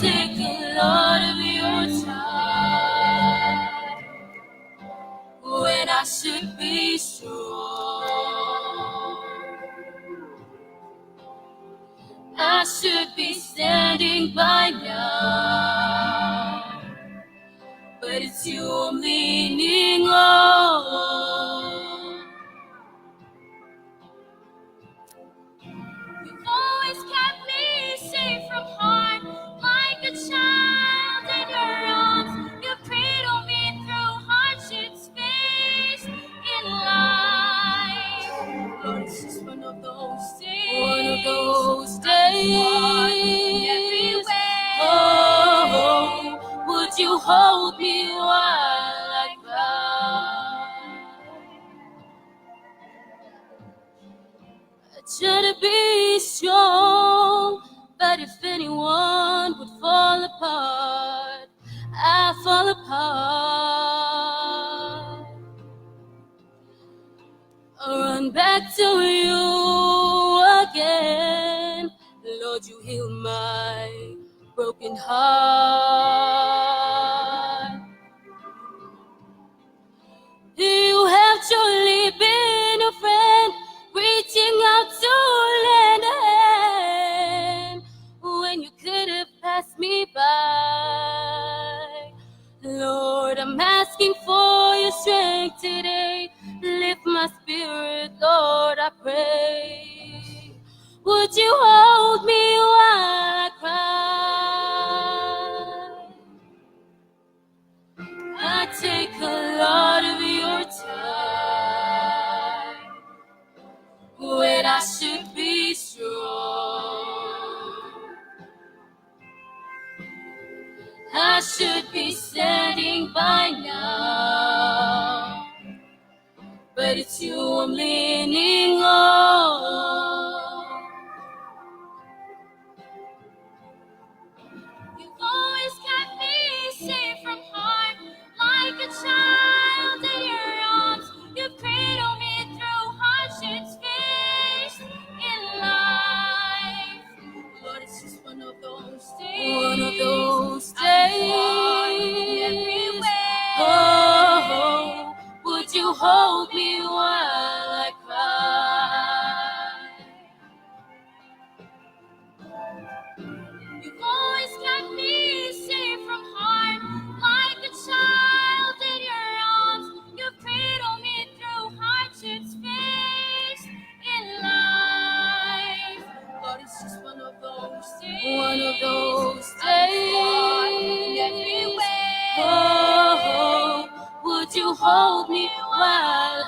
take a lot of your time when I should be strong. I should be standing by now, but it's you I'm leaning on. You've always kept me safe from harm, like a child in your arms. You've cradled me through hardships faced in life. Lord, it's just one of those days. One of those days. Every way. Oh, would you hold me while I cry? I try to be strong, but if anyone would fall apart, I fall apart. I'll run back to you again. Lord, you heal my broken heart. You have truly been a friend, reaching out to lend a hand when you could have passed me by. Lord, I'm asking for your strength today. Lift my spirit, Lord, I pray. Would you hold me while I cry? I take a lot of your time when I should be strong. I should be standing by now, but it's you I'm leaning on. You've always kept me safe from harm, like a child in your arms. You've cradled me through hardships faced in life. Lord, it's just one of those days. One of those days. Every way. Oh, would you hold me while I cry? You've always kept me safe from harm, like a child in your arms. You've cradled me through hardships faced in life. Lord, it's just one of those days. One of those days. Every way. Oh, would you hold me while